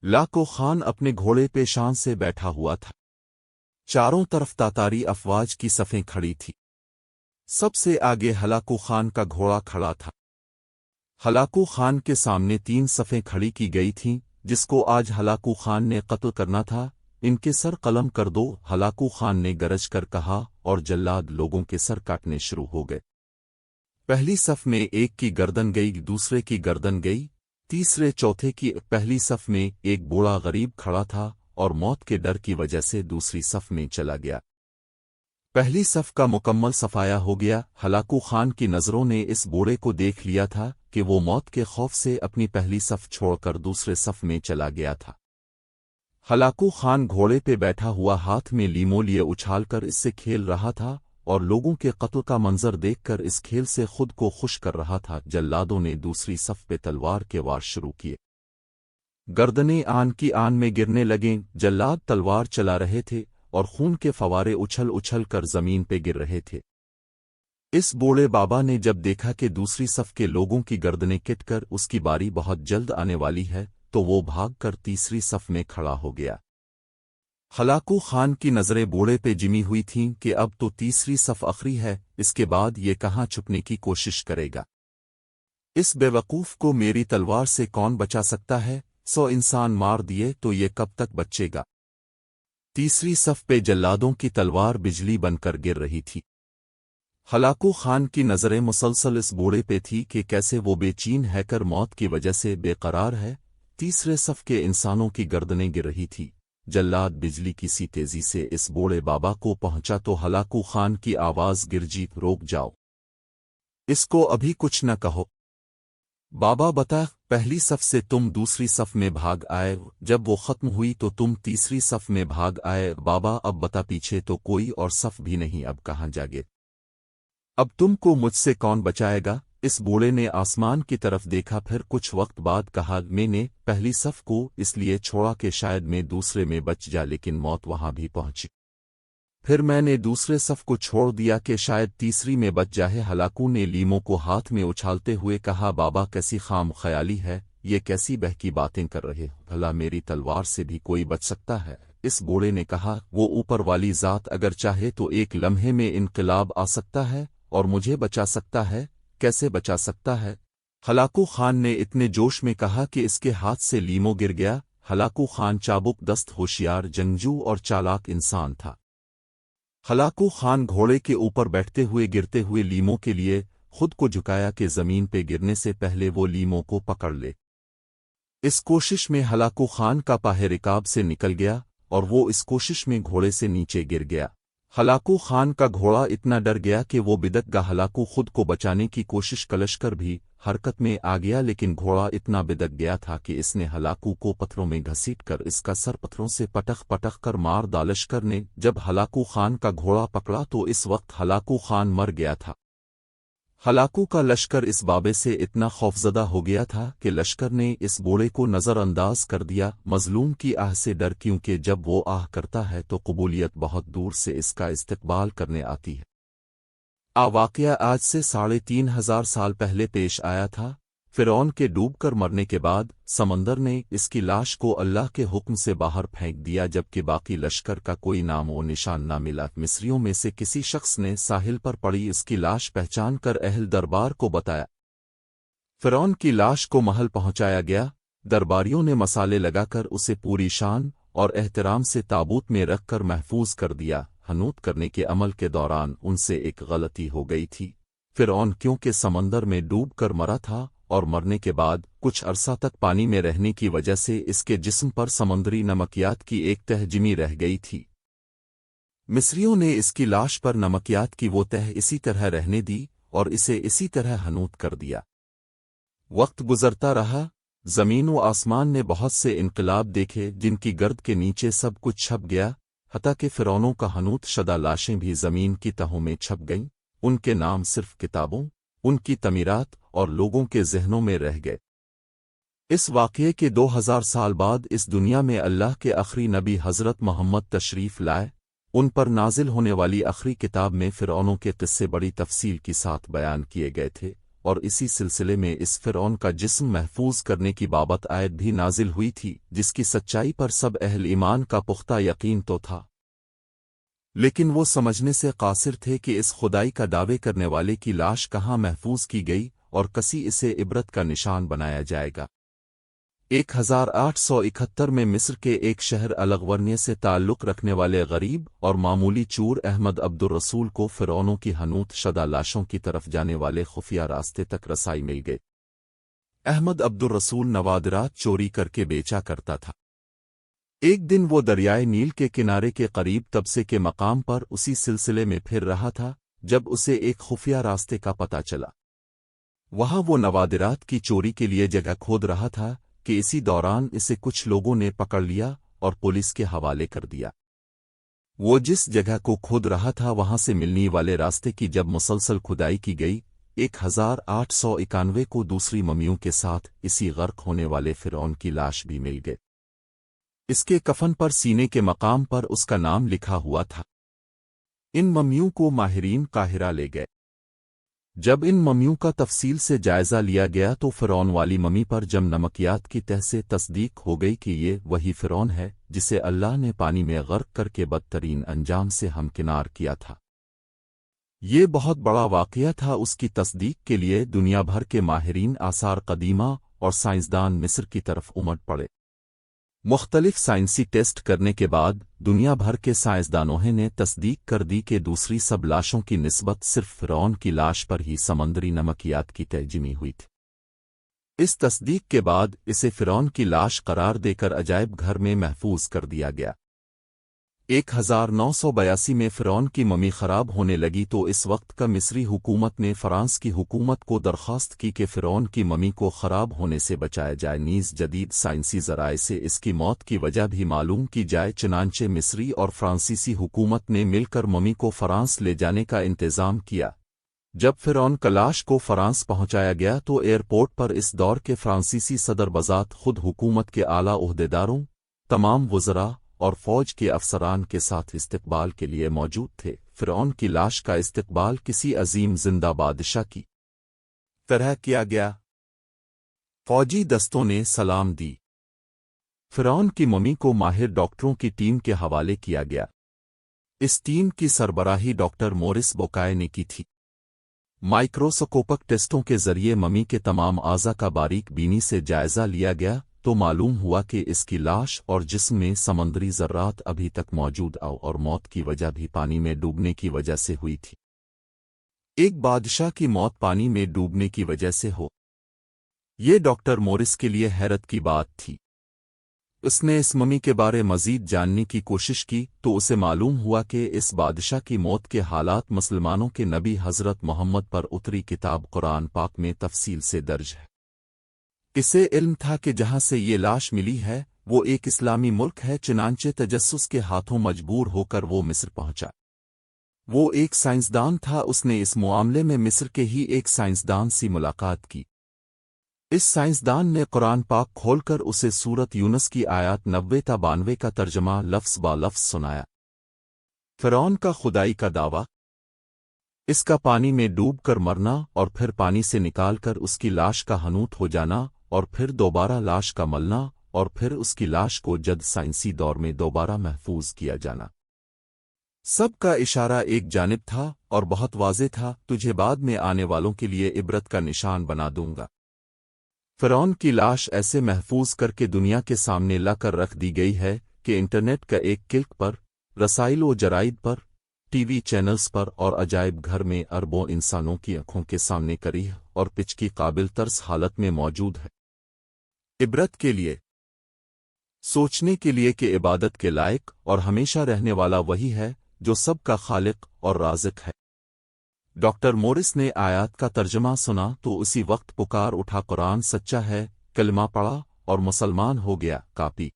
लाको खान अपने घोड़े पे शान से बैठा हुआ था। चारों तरफ तातारी अफवाज की सफ़ें खड़ी थी। सबसे आगे हलाकू खान का घोड़ा खड़ा था। हलाकू खान के सामने 3 सफ़ें खड़ी की गई थीं, जिसको आज हलाकू खान ने कत्ल करना था। इनके सर कलम कर दो, हलाकू खान ने गरज कर कहा, और जल्लाद लोगों के सर काटने शुरू हो गए। पहली सफ में एक की गर्दन गई, दूसरे की गर्दन गई, तीसरे चौथे की। पहली सफ में एक बूढ़ा गरीब खड़ा था और मौत के डर की वजह से दूसरी सफ में चला गया। पहली सफ का मुकम्मल सफाया हो गया। हलाकू खान की नज़रों ने इस बूढ़े को देख लिया था कि वो मौत के खौफ से अपनी पहली सफ छोड़कर दूसरे सफ में चला गया था। हलाकू खान घोड़े पे बैठा हुआ हाथ में लीमो लिए उछालकर इससे खेल रहा था और लोगों के कत्ल का मंजर देखकर इस खेल से खुद को खुश कर रहा था। जल्लादों ने दूसरी सफ पे तलवार के वार शुरू किए। गर्दनें आन की आन में गिरने लगें। जल्लाद तलवार चला रहे थे और खून के फवारे उछल उछल कर जमीन पे गिर रहे थे। इस बूढ़े बाबा ने जब देखा कि दूसरी सफ के लोगों की गर्दनें किटकर उसकी बारी बहुत जल्द आने वाली है, तो वो भाग कर तीसरी सफ में खड़ा हो गया। हलाकू खान की नज़रें बूढ़े पे जिमी हुई थीं कि अब तो तीसरी सफ आखिरी है, इसके बाद ये कहाँ छुपने की कोशिश करेगा। इस बेवकूफ़ को मेरी तलवार से कौन बचा सकता है? 100 इंसान मार दिए तो ये कब तक बचेगा। तीसरी सफ पे जल्लादों की तलवार बिजली बनकर गिर रही थी। हलाकू खान की नज़रें मुसलसल इस बूढ़े पे थी कि कैसे वो बेचैन हैकर मौत की वजह से बेकरार है। तीसरे सफ के इंसानों की गर्दनें गिर रही थी। जल्लाद बिजली की सी तेजी से इस बूढ़े बाबा को पहुंचा तो हलाकू खान की आवाज गिरजी, रोक जाओ, इसको अभी कुछ न कहो। बाबा बता, पहली सफ से तुम दूसरी सफ में भाग आए, जब वो खत्म हुई तो तुम तीसरी सफ में भाग आए। बाबा अब बता, पीछे तो कोई और सफ भी नहीं, अब कहाँ जागे? अब तुमको मुझसे कौन बचाएगा? इस बूढ़े ने आसमान की तरफ देखा, फिर कुछ वक्त बाद कहा, मैंने पहली सफ को इसलिए छोड़ा कि शायद मैं दूसरे में बच जा, लेकिन मौत वहां भी पहुंची। फिर मैंने दूसरे सफ को छोड़ दिया कि शायद तीसरी में बच जाए। हलाकू ने लीमों को हाथ में उछालते हुए कहा, बाबा कैसी खाम ख्याली है, ये कैसी बहकी बातें कर रहे हो? भला मेरी तलवार से भी कोई बच सकता है? इस बूढ़े ने कहा, वो ऊपर वाली ज़ात अगर चाहे तो एक लम्हे में इनकलाब आ सकता है और मुझे बचा सकता है। कैसे बचा सकता है? हलाकू खान ने इतने जोश में कहा कि इसके हाथ से लीमो गिर गया। हलाकू खान चाबुक दस्त, होशियार जंगजू और चालाक इंसान था। हलाकू खान घोड़े के ऊपर बैठते हुए गिरते हुए लीमों के लिए खुद को झुकाया कि जमीन पे गिरने से पहले वो लीमों को पकड़ ले। इस कोशिश में हलाकू खान का पाहे रिकाब से निकल गया और वो इस कोशिश में घोड़े से नीचे गिर गया। हलाकू खान का घोड़ा इतना डर गया कि वो बिदक गा। हलाकू खुद को बचाने की कोशिश कलशकर भी हरकत में आ गया, लेकिन घोड़ा इतना बिदक गया था कि इसने हलाकू को पत्थरों में घसीटकर इसका सर पत्थरों से पटक पटक कर मार डाला। लश्कर ने जब हलाकू खान का घोड़ा पकड़ा तो इस वक्त हलाकू खान मर गया था। हलाकू का लश्कर इस बाबे से इतना खौफजदा हो गया था कि लश्कर ने इस बूढ़े को नज़रअंदाज कर दिया, मजलूम की आह से डर, क्योंकि जब वो आह करता है तो कबूलियत बहुत दूर से इसका इस्तकबाल करने आती है। वाक़या आज से 3500 साल पहले पेश आया था। फ़िरौन के डूबकर मरने के बाद समंदर ने इसकी लाश को अल्लाह के हुक्म से बाहर फेंक दिया, जबकि बाकी लश्कर का कोई नाम व निशान न मिला। मिस्रियों में से किसी शख्स ने साहिल पर पड़ी इसकी लाश पहचान कर अहल दरबार को बताया। फ़िरौन की लाश को महल पहुंचाया गया। दरबारियों ने मसाले लगाकर उसे पूरी शान और एहतराम से ताबूत में रखकर महफूज कर दिया। हनूत करने के अमल के दौरान उनसे एक गलती हो गई थी। फ़िरौन क्योंकि समंदर में डूब कर मरा था और मरने के बाद कुछ अरसा तक पानी में रहने की वजह से इसके जिस्म पर समुद्री नमकियात की एक तह जिमी रह गई थी। मिस्रियों ने इसकी लाश पर नमकियात की वो तह इसी तरह रहने दी और इसे इसी तरह हनूत कर दिया। वक्त गुजरता रहा, जमीन व आसमान ने बहुत से इनकलाब देखे जिनकी गर्द के नीचे सब कुछ छप गया, हत्ता कि फ़िरौनों का हनूत शदा लाशें भी ज़मीन की तहों में छप गईं। उनके नाम सिर्फ किताबों, उनकी तमीरात और लोगों के जहनों में रह गए। इस वाक़ये के 2000 साल बाद इस दुनिया में अल्लाह के आखिरी नबी हज़रत मोहम्मद तशरीफ़ लाए। उन पर नाजिल होने वाली आखिरी किताब में फ़िरौनों के किस्से बड़ी तफसील के साथ बयान किए गए थे اور اسی سلسلے میں اس فرعون کا جسم محفوظ کرنے کی بابت آیت بھی نازل ہوئی تھی، جس کی سچائی پر سب اہل ایمان کا پختہ یقین تو تھا، لیکن وہ سمجھنے سے قاصر تھے کہ اس خدائی کا دعوے کرنے والے کی لاش کہاں محفوظ کی گئی اور کسی اسے عبرت کا نشان بنایا جائے گا۔ 1871 میں مصر کے ایک شہر الغورنیہ سے تعلق رکھنے والے غریب اور معمولی چور احمد عبدالرسول کو فرعونوں کی حنوط شدہ لاشوں کی طرف جانے والے خفیہ راستے تک رسائی مل گئی۔ احمد عبدالرسول نوادرات چوری کر کے بیچا کرتا تھا۔ ایک دن وہ دریائے نیل کے کنارے کے قریب تبسے کے مقام پر اسی سلسلے میں پھر رہا تھا جب اسے ایک خفیہ راستے کا پتہ چلا۔ وہاں وہ نوادرات کی چوری کے لیے جگہ کھود رہا تھا کہ اسی دوران اسے کچھ لوگوں نے پکڑ لیا اور پولیس کے حوالے کر دیا۔ وہ جس جگہ کو کھود رہا تھا وہاں سے ملنے والے راستے کی جب مسلسل کھدائی کی گئی، 1891 کو دوسری ممیوں کے ساتھ اسی غرق ہونے والے فرعون کی لاش بھی مل گئی۔ اس کے کفن پر سینے کے مقام پر اس کا نام لکھا ہوا تھا۔ ان ممیوں کو ماہرین قاہرہ لے گئے۔ جب ان ممیوں کا تفصیل سے جائزہ لیا گیا تو فرعون والی ممی پر جم نمکیات کی تہ سے تصدیق ہو گئی کہ یہ وہی فرعون ہے جسے اللہ نے پانی میں غرق کر کے بدترین انجام سے ہمکنار کیا تھا۔ یہ بہت بڑا واقعہ تھا۔ اس کی تصدیق کے لیے دنیا بھر کے ماہرین آثار قدیمہ اور سائنسدان مصر کی طرف امٹ پڑے۔ مختلف سائنسی ٹیسٹ کرنے کے بعد دنیا بھر کے سائنسدانوں نے تصدیق کر دی کہ دوسری سب لاشوں کی نسبت صرف فرعون کی لاش پر ہی سمندری نمکیات کی تہ جمی ہوئی تھی۔ اس تصدیق کے بعد اسے فرعون کی لاش قرار دے کر عجائب گھر میں محفوظ کر دیا گیا۔ 1982 میں فرعون کی ممی خراب ہونے لگی تو اس وقت کا مصری حکومت نے فرانس کی حکومت کو درخواست کی کہ فرعون کی ممی کو خراب ہونے سے بچایا جائے، نیز جدید سائنسی ذرائع سے اس کی موت کی وجہ بھی معلوم کی جائے۔ چنانچہ مصری اور فرانسیسی حکومت نے مل کر ممی کو فرانس لے جانے کا انتظام کیا۔ جب فرعون کی لاش کو فرانس پہنچایا گیا تو ایئرپورٹ پر اس دور کے فرانسیسی صدر بذات خود حکومت کے اعلیٰ عہدیداروں، تمام وزراء اور فوج کے افسران کے ساتھ استقبال کے لیے موجود تھے۔ فرعون کی لاش کا استقبال کسی عظیم زندہ بادشاہ کی طرح کیا گیا۔ فوجی دستوں نے سلام دی۔ فرعون کی ممی کو ماہر ڈاکٹروں کی ٹیم کے حوالے کیا گیا۔ اس ٹیم کی سربراہی ڈاکٹر مورس بوکائے نے کی تھی۔ مائکروسکوپک ٹیسٹوں کے ذریعے ممی کے تمام اعضاء کا باریک بینی سے جائزہ لیا گیا تو معلوم ہوا کہ اس کی لاش اور جسم میں سمندری ذرات ابھی تک موجود اور موت کی وجہ بھی پانی میں ڈوبنے کی وجہ سے ہوئی تھی۔ ایک بادشاہ کی موت پانی میں ڈوبنے کی وجہ سے ہو، یہ ڈاکٹر مورس کے لیے حیرت کی بات تھی۔ اس نے اس ممی کے بارے مزید جاننے کی کوشش کی تو اسے معلوم ہوا کہ اس بادشاہ کی موت کے حالات مسلمانوں کے نبی حضرت محمد پر اتری کتاب قرآن پاک میں تفصیل سے درج ہے۔ اسے علم تھا کہ جہاں سے یہ لاش ملی ہے وہ ایک اسلامی ملک ہے، چنانچہ تجسس کے ہاتھوں مجبور ہو کر وہ مصر پہنچا۔ وہ ایک سائنسدان تھا، اس نے اس معاملے میں مصر کے ہی ایک سائنسدان سے ملاقات کی۔ اس سائنسدان نے قرآن پاک کھول کر اسے سورت یونس کی آیات 90 تا 92 کا ترجمہ لفظ با لفظ سنایا۔ فرعون کا خدائی کا دعویٰ، اس کا پانی میں ڈوب کر مرنا اور پھر پانی سے نکال کر اس کی لاش کا حنوط ہو جانا اور پھر دوبارہ لاش کا ملنا اور پھر اس کی لاش کو جد سائنسی دور میں دوبارہ محفوظ کیا جانا، سب کا اشارہ ایک جانب تھا اور بہت واضح تھا، تجھے بعد میں آنے والوں کے لیے عبرت کا نشان بنا دوں گا۔ فرعون کی لاش ایسے محفوظ کر کے دنیا کے سامنے لا کر رکھ دی گئی ہے کہ انٹرنیٹ کا ایک کلک پر، رسائل و جرائد پر، ٹی وی چینلز پر اور عجائب گھر میں اربوں انسانوں کی آنکھوں کے سامنے کریہ اور پچ کی قابل ترس حالت میں موجود ہے۔ عبرت کے لیے، سوچنے کے لیے کہ عبادت کے لائق اور ہمیشہ رہنے والا وہی ہے جو سب کا خالق اور رازق ہے۔ ڈاکٹر مورس نے آیات کا ترجمہ سنا تو اسی وقت پکار اٹھا، قرآن سچا ہے، کلمہ پڑھا اور مسلمان ہو گیا۔ کاپی